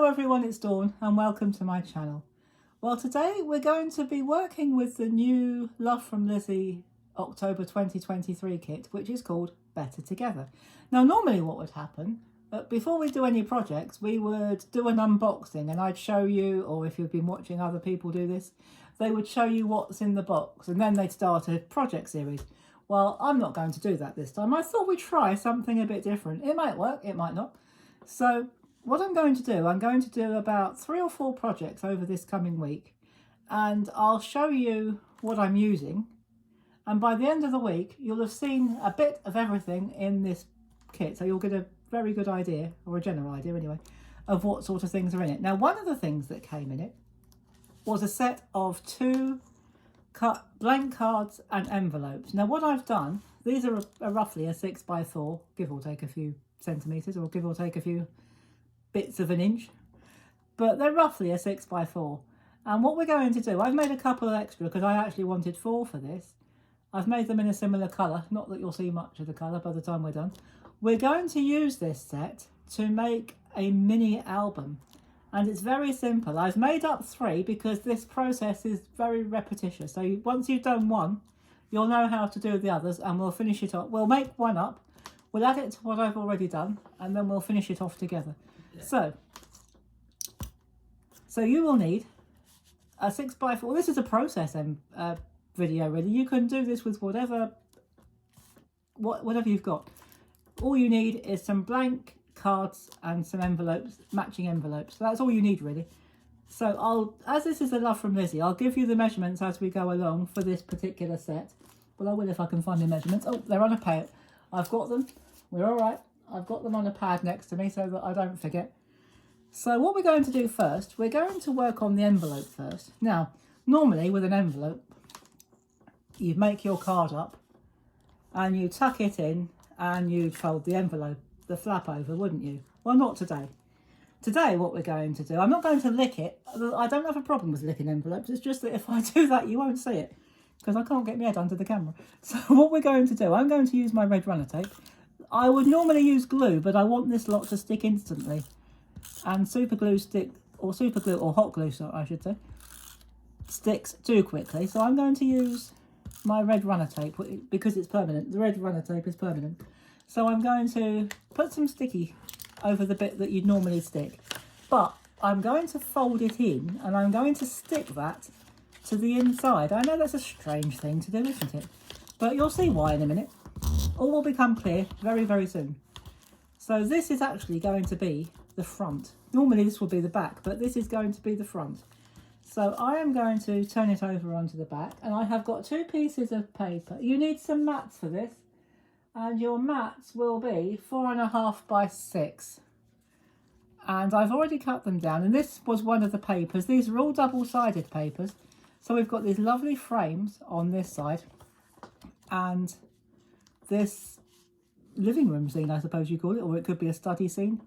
Hello everyone, it's Dawn and welcome to my channel. Well, today we're going to be working with the new Love from Lizzie October 2023 kit, which is called Better Together. Now normally what would happen, before we do any projects, we would do an unboxing and I'd show you, or if you've been watching other people do this, they would show you what's in the box and then they'd start a project series. Well, I'm not going to do that this time. I thought we'd try something a bit different. It might work, it might not. So what I'm going to do about 3 or 4 projects over this coming week, and I'll show you what I'm using, and by the end of the week you'll have seen a bit of everything in this kit, so you'll get a very good idea, or a general idea anyway, of what sort of things are in it. Now, one of the things that came in it was a set of 2 cut blank cards and envelopes. Now what I've done, these are roughly a 6x4, give or take a few centimetres, or give or take a few bits of an inch, but they're roughly a 6x4. And what we're going to do, I've made a couple of extra because I actually wanted 4 for this. I've made them in a similar colour, not that you'll see much of the colour by the time we're done. We're going to use this set to make a mini album, and it's very simple. I've made up 3 because this process is very repetitious, so once you've done one you'll know how to do the others, and we'll finish it up. We'll make one up, we'll add it to what I've already done, and then we'll finish it off together. So you will need a 6x4. This is a process video really. You can do this with whatever you've got. All you need is some blank cards and some envelopes, matching envelopes. So that's all you need really. So as this is a Love from Lizzie, I'll give you the measurements as we go along for this particular set. Well, I will if I can find the measurements. Oh, they're on a pad. I've got them. We're all right. I've got them on a pad next to me so that I don't forget. So what we're going to do first, we're going to work on the envelope first. Now, normally with an envelope, you make your card up and you tuck it in and you'd fold the envelope, the flap over, wouldn't you? Well, not today. Today what we're going to do, I'm not going to lick it. I don't have a problem with licking envelopes. It's just that if I do that, you won't see it because I can't get my head under the camera. So what we're going to do, I'm going to use my red runner tape. I would normally use glue, but I want this lot to stick instantly. And super glue or hot glue, so I should say, sticks too quickly. So I'm going to use my red runner tape because it's permanent. The red runner tape is permanent. So I'm going to put some sticky over the bit that you'd normally stick. But I'm going to fold it in and I'm going to stick that to the inside. I know that's a strange thing to do, isn't it? But you'll see why in a minute. All will become clear very, very soon. So this is actually going to be the front. Normally this will be the back, but this is going to be the front. So I am going to turn it over onto the back, and I have got 2 pieces of paper. You need some mats for this, and your mats will be 4.5 by 6. And I've already cut them down, and this was one of the papers. These are all double-sided papers. So we've got these lovely frames on this side, and this living room scene, I suppose you call it, or it could be a study scene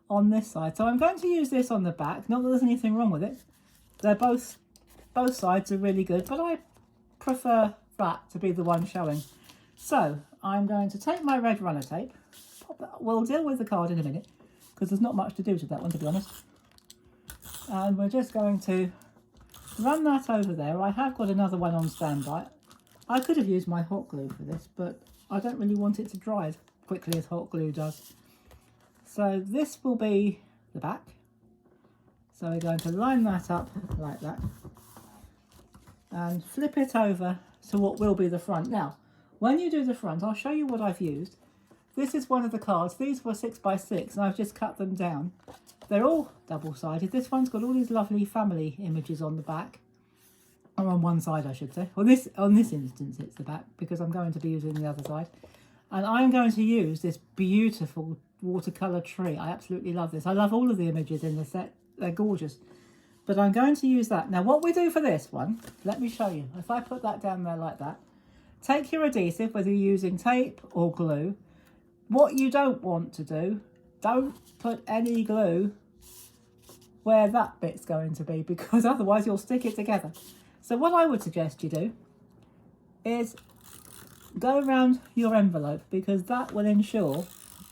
on this side. So I'm going to use this on the back. Not that there's anything wrong with it. They're both sides are really good, but I prefer that to be the one showing. So I'm going to take my red runner tape. We'll deal with the card in a minute because there's not much to do to that one, to be honest. And we're just going to run that over there. I have got another one on standby. I could have used my hot glue for this, but I don't really want it to dry as quickly as hot glue does. So this will be the back. So we're going to line that up like that and flip it over to what will be the front. Now, when you do the front, I'll show you what I've used. This is one of the cards. These were 6x6 and I've just cut them down. They're all double-sided. This one's got all these lovely family images on the back. Or on one side, I should say. On this instance, it's the back because I'm going to be using the other side. And I'm going to use this beautiful watercolour tree. I absolutely love this. I love all of the images in the set. They're gorgeous. But I'm going to use that. Now, what we do for this one, let me show you. If I put that down there like that, take your adhesive, whether you're using tape or glue. What you don't want to do, don't put any glue where that bit's going to be because otherwise you'll stick it together. So what I would suggest you do is go around your envelope because that will ensure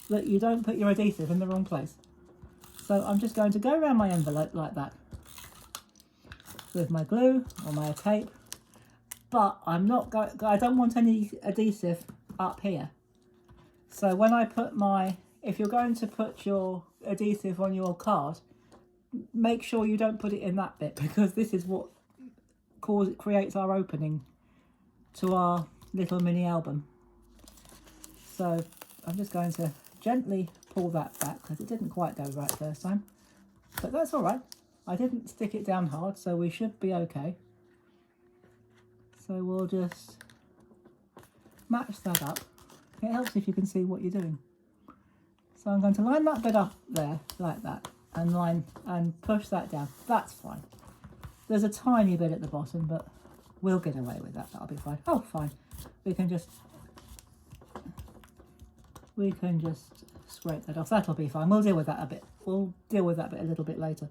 that you don't put your adhesive in the wrong place. So I'm just going to go around my envelope like that with my glue or my tape, but I'm not going, I don't want any adhesive up here. So when I put my, if you're going to put your adhesive on your card, make sure you don't put it in that bit, because this is what creates our opening to our little mini album. So I'm just going to gently pull that back because it didn't quite go right first time, but that's all right. I didn't stick it down hard, so we should be okay. So we'll just match that up. It helps if you can see what you're doing. So I'm going to line that bit up there like that and line and push that down. That's fine. There's a tiny bit at the bottom, but we'll get away with that. That'll be fine. Oh, fine. We can just scrape that off. That'll be fine. We'll deal with that a bit. We'll deal with that bit a little bit later.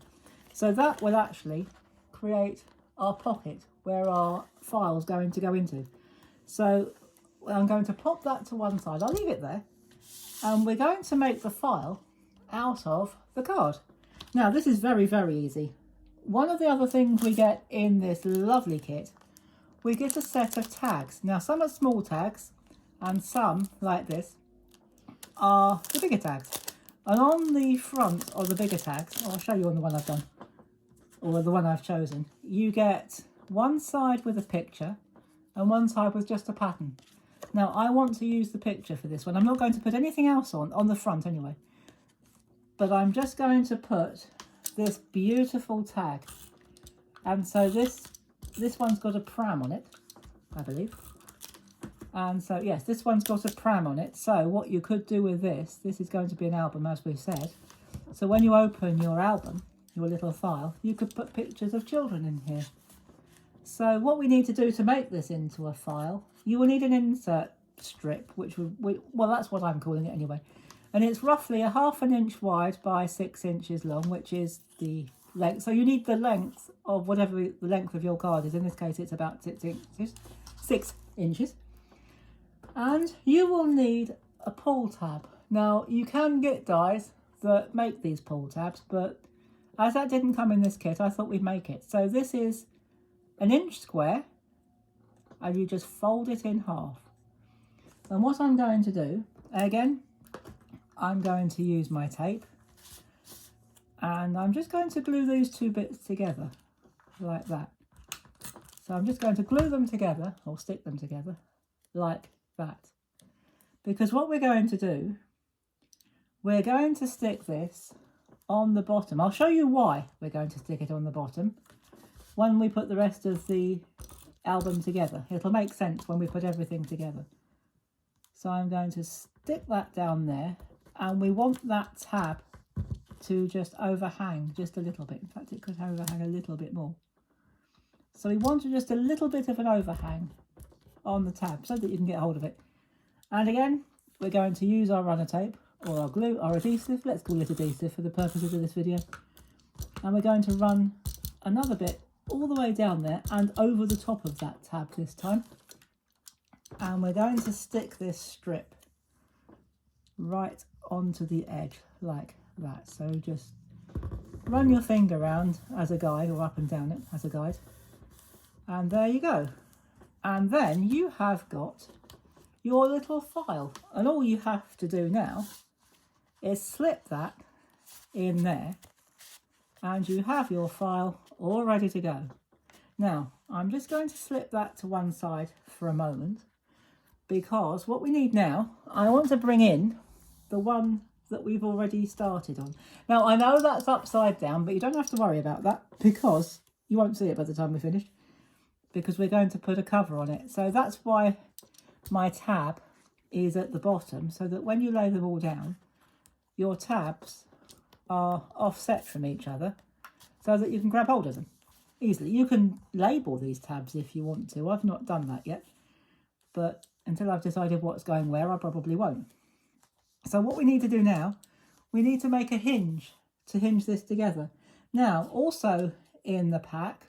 So that will actually create our pocket where our file's going to go into. So I'm going to pop that to one side. I'll leave it there. And we're going to make the file out of the card. Now, this is very, very easy. One of the other things we get in this lovely kit, we get a set of tags. Now, some are small tags and some, like this, are the bigger tags. And on the front of the bigger tags, I'll show you on the one I've done, or the one I've chosen, you get one side with a picture and one side with just a pattern. Now, I want to use the picture for this one. I'm not going to put anything else on the front anyway. But I'm just going to put this beautiful tag. And so this one's got a pram on it, I believe. And so, yes, this one's got a pram on it. So what you could do with this is going to be an album, as we've said. So when you open your album, your little file, you could put pictures of children in here. So what we need to do to make this into a file, you will need an insert strip, which well, that's what I'm calling it anyway. And it's roughly a ½ inch wide by 6 inches long, which is the length. So you need the length of whatever the length of your card is. In this case, it's about 6 inches. 6 inches. And you will need a pull tab. Now, you can get dies that make these pull tabs, but as that didn't come in this kit, I thought we'd make it. So this is an inch square, and you just fold it in half. And what I'm going to do, again, I'm going to use my tape, and I'm just going to glue these two bits together, like that. So I'm just going to glue them together, or stick them together, like that. Because what we're going to do, we're going to stick this on the bottom. I'll show you why we're going to stick it on the bottom when we put the rest of the album together. It'll make sense when we put everything together. So I'm going to stick that down there, and we want that tab to just overhang just a little bit. In fact, it could overhang a little bit more. So we want just a little bit of an overhang on the tab so that you can get hold of it. And again, we're going to use our runner tape, or our glue, our adhesive. Let's call it adhesive for the purposes of this video. And we're going to run another bit all the way down there and over the top of that tab this time. And we're going to stick this strip right onto the edge like that. So just run your finger around as a guide, or up and down it as a guide. And there you go. And then you have got your little file. And all you have to do now is slip that in there, and you have your file all ready to go. Now, I'm just going to slip that to one side for a moment, because what we need now, I want to bring in the one that we've already started on. Now, I know that's upside down, but you don't have to worry about that, because you won't see it by the time we finish, because we're going to put a cover on it. So that's why my tab is at the bottom, so that when you lay them all down, your tabs are offset from each other, so that you can grab hold of them easily. You can label these tabs if you want to. I've not done that yet, but until I've decided what's going where, I probably won't. So what we need to do now, we need to make a hinge to hinge this together. Now, also in the pack,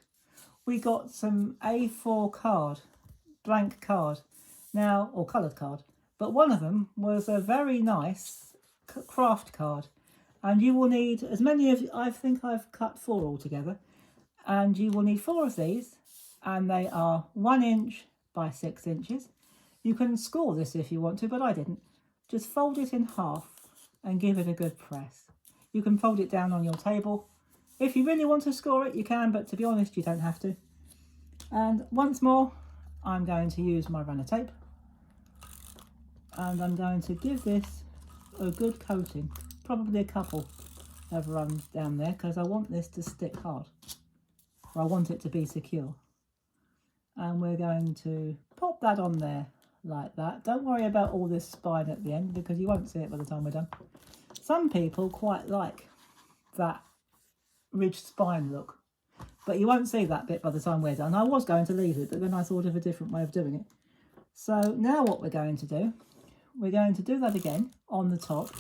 we got some A4 card, blank card, now, or coloured card, but one of them was a very nice craft card, And you will need as many of, I think I've cut 4 altogether, and you will need 4 of these, and they are 1 inch by 6 inches. You can score this if you want to, but I didn't. Just fold it in half and give it a good press. You can fold it down on your table. If you really want to score it, you can, but to be honest, you don't have to. And once more, I'm going to use my runner tape, and I'm going to give this a good coating, probably a couple of runs down there, because I want this to stick hard, or I want it to be secure. And we're going to pop that on there like that. Don't worry about all this spine at the end, because you won't see it by the time we're done. Some people quite like that ridged spine look, but you won't see that bit by the time we're done. I was going to leave it, but then I thought of a different way of doing it. So now what we're going to do, we're going to do that again on the top,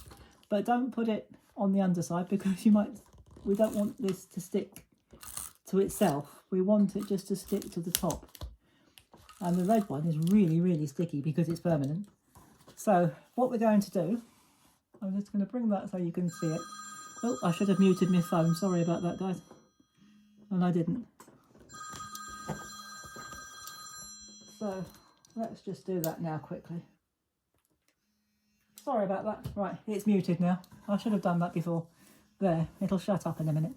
but don't put it on the underside, because we don't want this to stick to itself. We want it just to stick to the top. And the red one is really, really sticky because it's permanent. So what we're going to do, I'm just going to bring that so you can see it. Oh, I should have muted my phone. Sorry about that, guys. And I didn't. So let's just do that now quickly. Sorry about that. Right, it's muted now. I should have done that before. There, it'll shut up in a minute.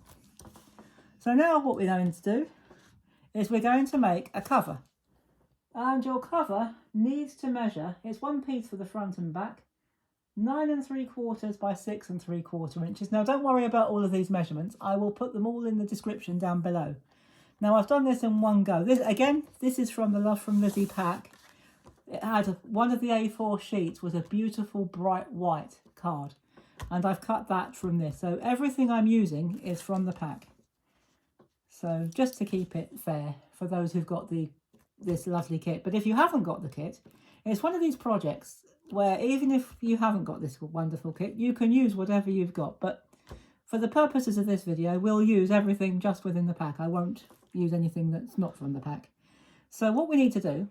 So now what we're going to do is we're going to make a cover. And your cover needs to measure, it's 1 piece for the front and back, 9 3/4 by 6 3/4 inches. Now don't worry about all of these measurements. I will put them all in the description down below. Now I've done this in one go. This is from the Love from Lizzie pack. It had one of the A4 sheets was a beautiful bright white card, and I've cut that from this. So everything I'm using is from the pack. So just to keep it fair for those who've got this lovely kit. But if you haven't got the kit, it's one of these projects where even if you haven't got this wonderful kit, you can use whatever you've got. But for the purposes of this video, we'll use everything just within the pack. I won't use anything that's not from the pack. So what we need to do,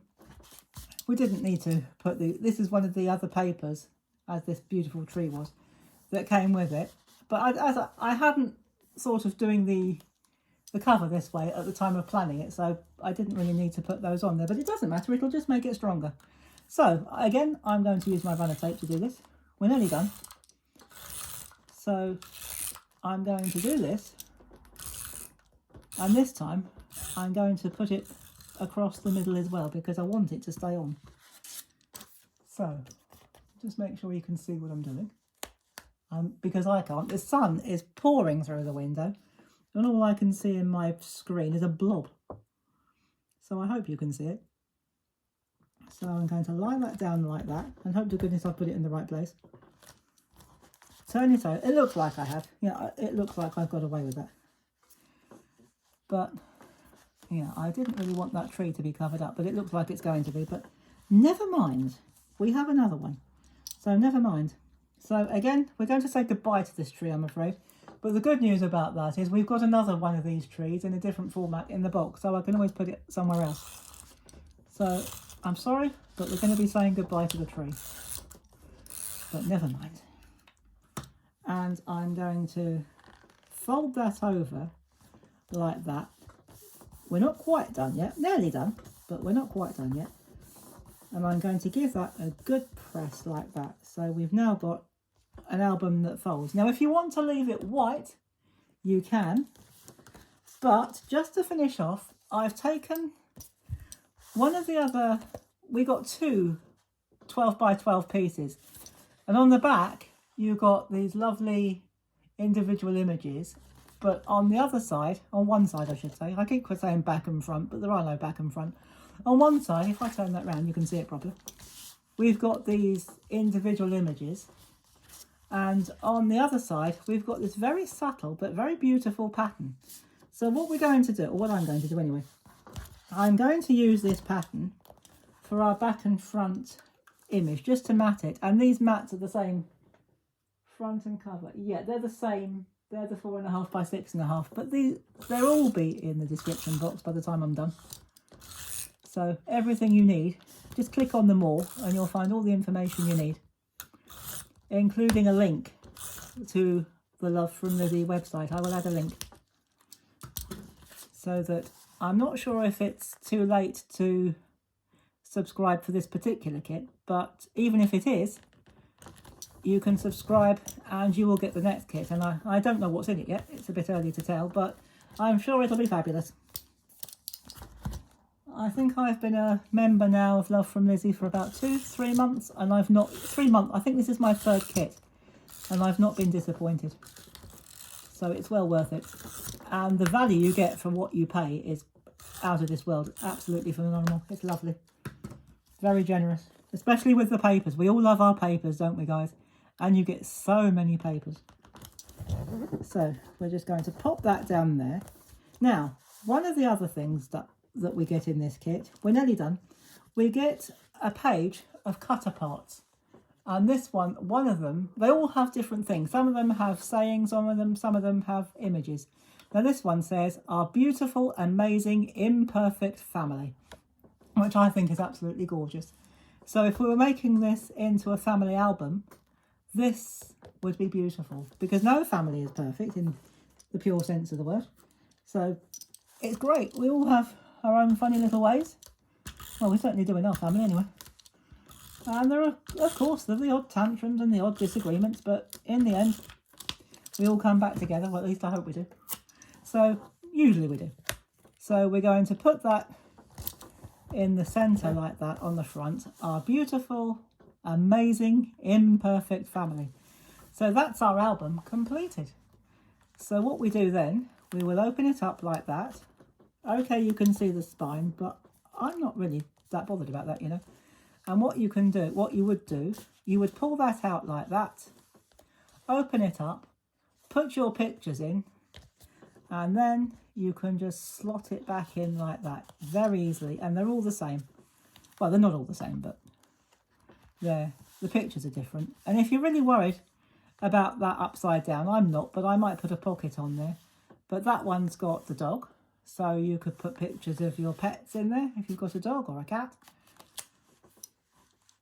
we didn't need to put this is one of the other papers, as this beautiful tree was, that came with it. But I hadn't sort of doing the cover this way at the time of planning it, so I didn't really need to put those on there, but it doesn't matter, it'll just make it stronger. So again, I'm going to use my runner tape to do this. We're nearly done. So I'm going to do this, and this time I'm going to put it across the middle as well, because I want it to stay on. So just make sure you can see what I'm doing, because I can't. The sun is pouring through the window, and all I can see in my screen is a blob. So I hope you can see it. So I'm going to lie that down like that, and hope to goodness I've put it in the right place. Turn it over. It looks like I have. Yeah, it looks like I've got away with that. But yeah, I didn't really want that tree to be covered up, but it looks like it's going to be. But never mind. We have another one. So never mind. So again, we're going to say goodbye to this tree, I'm afraid. But the good news about that is we've got another one of these trees in a different format in the box, so I can always put it somewhere else. So I'm sorry, but we're going to be saying goodbye to the tree. But never mind. And I'm going to fold that over like that. We're not quite done yet, nearly done, but we're not quite done yet. And I'm going to give that a good press like that. So we've now got an album that folds. Now if you want to leave it white, you can, but just to finish off, I've taken one of the other, we got 2 12 by 12 pieces, and on the back you got these lovely individual images, but on the other side, on one side I should say, I keep saying back and front, but there are no back and front. On one side, if I turn that round you can see it properly, we've got these individual images, and on the other side we've got this very subtle but very beautiful pattern. So what we're going to do, or what I'm going to do anyway, I'm going to use this pattern for our back and front image, just to mat it. And these mats are the same front and cover. Yeah, they're the same. They're the 4.5 by 6.5, but they'll all be in the description box by the time I'm done. So everything you need, just click on them all and you'll find all the information you need, including a link to the Love from Lizzie website. I will add a link. So that I'm not sure if it's too late to subscribe for this particular kit, but even if it is, you can subscribe and you will get the next kit. And I don't know what's in it yet. It's a bit early to tell, but I'm sure it'll be fabulous. I think I've been a member now of Love from Lizzie for about 2-3 months, and I've not 3 months. I think this is my 3rd kit, and I've not been disappointed. So it's well worth it, and the value you get for what you pay is out of this world. Absolutely phenomenal. It's lovely, very generous, especially with the papers. We all love our papers, don't we, guys? And you get so many papers. So we're just going to pop that down there. Now, one of the other things that we get in this kit, we're nearly done, we get a page of cutter parts. And this one of them, they all have different things. Some of them have sayings on them, some of them have images. Now this one says, our beautiful, amazing, imperfect family, which I think is absolutely gorgeous. So if we were making this into a family album, this would be beautiful, because no family is perfect in the pure sense of the word. So it's great. We all have our own funny little ways. Well, we certainly do in our family anyway. And there are, of course, the odd tantrums and the odd disagreements, but in the end, we all come back together. Well, at least I hope we do. So, usually we do. So we're going to put that in the centre like that on the front. Our beautiful, amazing, imperfect family. So that's our album completed. So what we do then, we will open it up like that. Okay, you can see the spine, but I'm not really that bothered about that, you know. And what you can do, what you would do, you would pull that out like that, open it up, put your pictures in, and then you can just slot it back in like that very easily. And they're all the same. Well, they're not all the same, but the pictures are different. And if you're really worried about that upside down, I'm not, but I might put a pocket on there. But that one's got the dog, so you could put pictures of your pets in there if you've got a dog or a cat.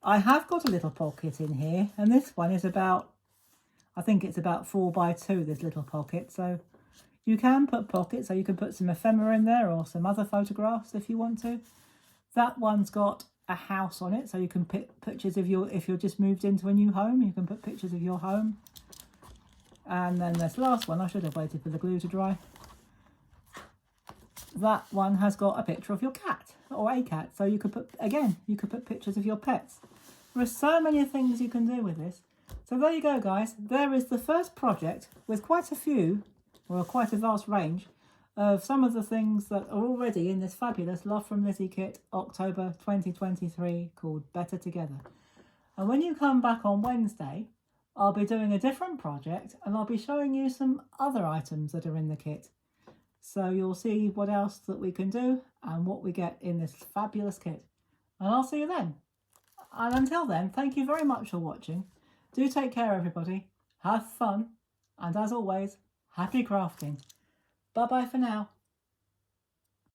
I have got a little pocket in here, and this one is about, I think it's about 4x2, this little pocket. So you can put pockets, so you can put some ephemera in there or some other photographs if you want to. That one's got a house on it, so you can put pictures of your, if you're just moved into a new home, you can put pictures of your home. And then this last one, I should have waited for the glue to dry. That one has got a picture of your cat, or a cat, so you could put, again, you could put pictures of your pets. There are so many things you can do with this. So there you go, guys. There is the first project with quite a few, or quite a vast range, of some of the things that are already in this fabulous Love from Lizzie kit October 2023 called Better Together. And when you come back on Wednesday, I'll be doing a different project and I'll be showing you some other items that are in the kit. So you'll see what else that we can do and what we get in this fabulous kit. And I'll see you then. And until then, thank you very much for watching. Do take care, everybody. Have fun. And as always, happy crafting. Bye-bye for now.